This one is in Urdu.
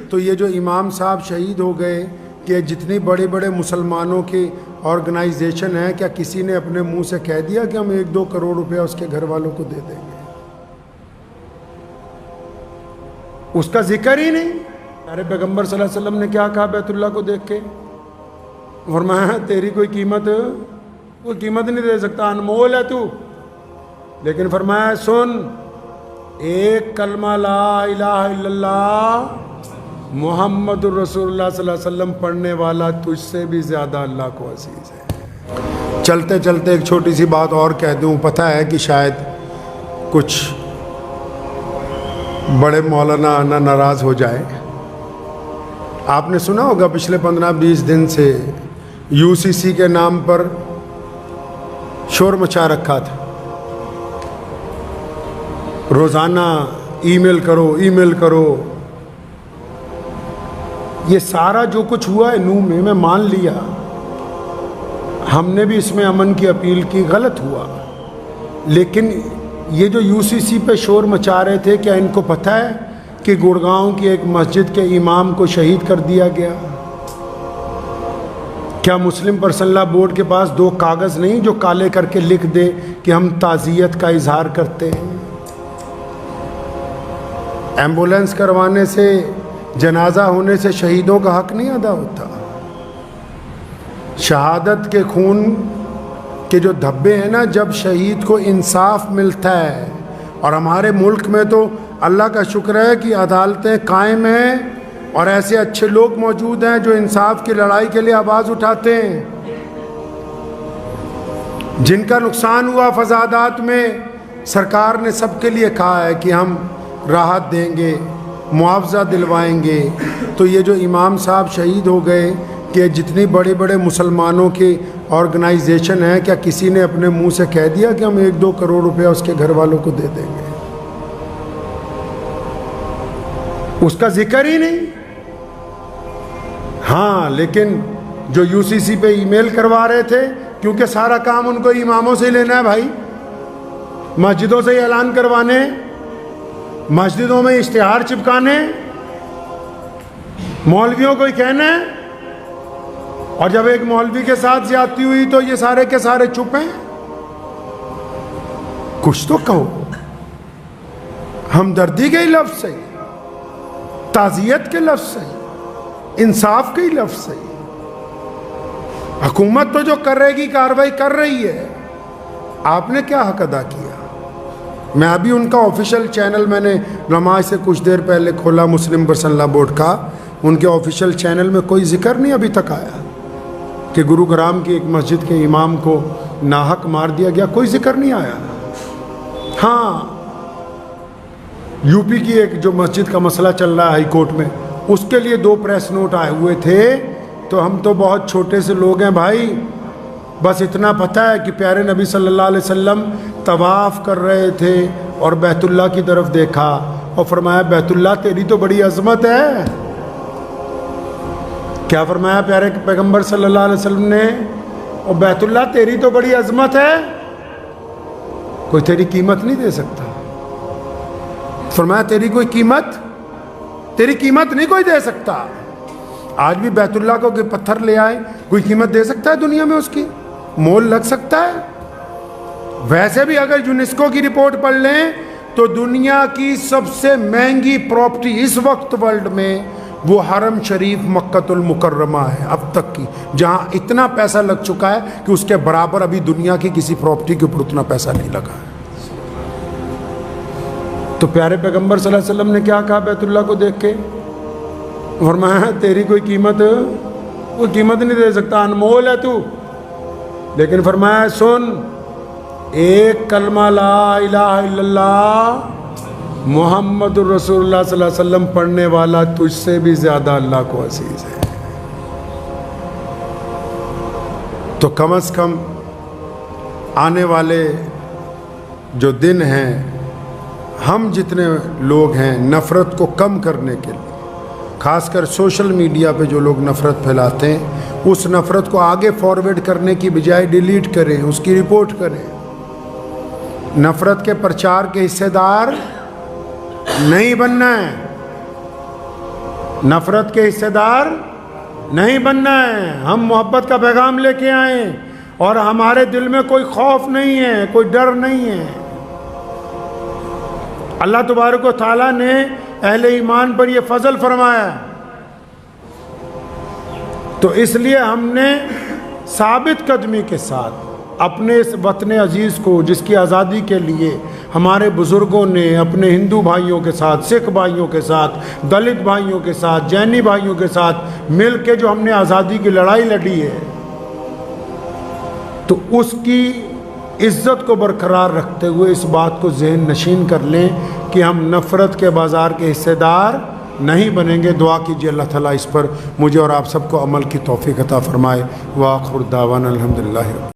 تو یہ جو امام صاحب شہید ہو گئے کہ جتنی بڑے بڑے مسلمانوں کی آرگنائزیشن ہے، کیا کسی نے اپنے منہ سے کہہ دیا کہ ہم 1-2 کروڑ روپیہ اس کے گھر والوں کو دے دیں گے؟ اس کا ذکر ہی نہیں۔ ہمارے پیغمبر صلی اللہ علیہ وسلم نے کیا کہا بیت اللہ کو دیکھ کے؟ فرمایا تیری کوئی قیمت نہیں دے سکتا، انمول ہے تو۔ لیکن فرمایا سن، ایک کلمہ لا الہ الا اللہ محمد الرسول اللہ صلی اللہ علیہ وسلم پڑھنے والا تجھ سے بھی زیادہ اللہ کو عزیز ہے۔ چلتے چلتے ایک چھوٹی سی بات اور کہہ دوں، پتہ ہے کہ شاید کچھ بڑے مولانا ناراض ہو جائے۔ آپ نے سنا ہوگا پچھلے 15-20 دن سے UCC کے نام پر شور مچا رکھا تھا، روزانہ ای میل کرو۔ یہ سارا جو کچھ ہوا ہے نو میں مان لیا، ہم نے بھی اس میں امن کی اپیل کی، غلط ہوا۔ لیکن یہ جو UCC پہ شور مچا رہے تھے، کیا ان کو پتہ ہے کہ گڑگاؤں کی ایک مسجد کے امام کو شہید کر دیا گیا؟ کیا مسلم پرسنل لا بورڈ کے پاس 2 کاغذ نہیں جو کالے کر کے لکھ دے کہ ہم تعزیت کا اظہار کرتے ہیں؟ ایمبولینس کروانے سے، جنازہ ہونے سے شہیدوں کا حق نہیں ادا ہوتا؟ شہادت کے خون کے جو دھبے ہیں نا، جب شہید کو انصاف ملتا ہے، اور ہمارے ملک میں تو اللہ کا شکر ہے کہ عدالتیں قائم ہیں اور ایسے اچھے لوگ موجود ہیں جو انصاف کی لڑائی کے لیے آواز اٹھاتے ہیں۔ جن کا نقصان ہوا فسادات میں، سرکار نے سب کے لیے کہا ہے کہ ہم راحت دیں گے، معاوضہ دلوائیں گے۔ تو یہ جو امام صاحب شہید ہو گئے کہ جتنی بڑے بڑے مسلمانوں کی آرگنائزیشن ہے، کیا کسی نے اپنے منہ سے کہہ دیا کہ ہم 1-2 کروڑ روپیہ اس کے گھر والوں کو دے دیں گے؟ اس کا ذکر ہی نہیں۔ ہاں، لیکن جو UCC پہ ای میل کروا رہے تھے، کیونکہ سارا کام ان کو اماموں سے ہی لینا ہے بھائی، مسجدوں سے ہی اعلان کروانے، مسجدوں میں اشتہار چپکانے، مولویوں کو ہی کہنا ہے۔ اور جب ایک مولوی کے ساتھ زیادتی ہوئی تو یہ سارے کے سارے چپ ہیں۔ کچھ تو کہو، ہمدردی کے ہی لفظ صحیح، تعزیت کے لفظ صحیح، انصاف کے ہی لفظ صحیح۔ حکومت تو جو کر رہے گی کارروائی کر رہی ہے، آپ نے کیا حق ادا کیا؟ میں ابھی ان کا آفیشیل چینل، میں نے نماز سے کچھ دیر پہلے کھولا مسلم پرسنل لا بورڈ کا، ان کے آفیشیل چینل میں کوئی ذکر نہیں ابھی تک آیا کہ گروگرام کی ایک مسجد کے امام کو ناحق مار دیا گیا، کوئی ذکر نہیں آیا۔ ہاں، UP کی ایک جو مسجد کا مسئلہ چل رہا ہے ہائی کورٹ میں، اس کے لیے 2 پریس نوٹ آئے ہوئے تھے۔ تو ہم تو بہت چھوٹے سے لوگ ہیں بھائی، بس اتنا پتہ ہے کہ پیارے نبی صلی اللہ علیہ وسلم طواف کر رہے تھے اور بیت اللہ کی طرف دیکھا اور فرمایا بیت اللہ تیری تو بڑی عظمت ہے۔ کیا فرمایا پیارے پیغمبر صلی اللہ علیہ وسلم نے؟ اور بیت اللہ تیری تو بڑی عظمت ہے، کوئی تیری قیمت نہیں دے سکتا۔ فرمایا تیری قیمت نہیں کوئی دے سکتا۔ آج بھی بیت اللہ کو کوئی پتھر لے آئے، کوئی قیمت دے سکتا ہے دنیا میں؟ اس کی مول لگ سکتا ہے؟ ویسے بھی اگر یونیسکو کی رپورٹ پڑھ لیں تو دنیا کی سب سے مہنگی پراپرٹی اس وقت ورلڈ میں وہ حرم شریف مکہ المکرمہ ہے اب تک کی، جہاں اتنا پیسہ لگ چکا ہے کہ اس کے برابر ابھی دنیا کی کسی پراپرٹی کے اوپر اتنا پیسہ نہیں لگا ہے۔ تو پیارے پیغمبر صلی اللہ علیہ وسلم نے کیا کہا بیت اللہ کو دیکھ کے؟ فرمایا تیری کوئی قیمت نہیں دے سکتا، انمول ہے تو۔ لیکن فرمایا سن، ایک کلمہ لا الہ الا اللہ محمد الرسول اللہ صلی اللہ علیہ وسلم پڑھنے والا تجھ سے بھی زیادہ اللہ کو عزیز ہے۔ تو کم از کم آنے والے جو دن ہیں، ہم جتنے لوگ ہیں نفرت کو کم کرنے کے لیے، خاص کر سوشل میڈیا پہ جو لوگ نفرت پھیلاتے ہیں، اس نفرت کو آگے فارورڈ کرنے کی بجائے ڈیلیٹ کریں، اس کی رپورٹ کریں۔ نفرت کے پرچار کے حصے دار نہیں بننا ہے۔ نفرت کے حصے دار نہیں بننا ہے. ہم محبت کا پیغام لے کے آئیں اور ہمارے دل میں کوئی خوف نہیں ہے, کوئی ڈر نہیں ہے. اللہ تبارک و تعالیٰ نے اہل ایمان پر یہ فضل فرمایا, تو اس لیے ہم نے ثابت قدمی کے ساتھ اپنے اس وطن عزیز کو, جس کی آزادی کے لیے ہمارے بزرگوں نے اپنے ہندو بھائیوں کے ساتھ, سکھ بھائیوں کے ساتھ, دلت بھائیوں کے ساتھ, جینی بھائیوں کے ساتھ مل کے جو ہم نے آزادی کی لڑائی لڑی ہے, تو اس کی عزت کو برقرار رکھتے ہوئے اس بات کو ذہن نشین کر لیں کہ ہم نفرت کے بازار کے حصے دار نہیں بنیں گے. دعا کیجیے اللہ تعالیٰ اس پر مجھے اور آپ سب کو عمل کی توفیق عطا فرمائے. وآخر دعوانا الحمدللہ.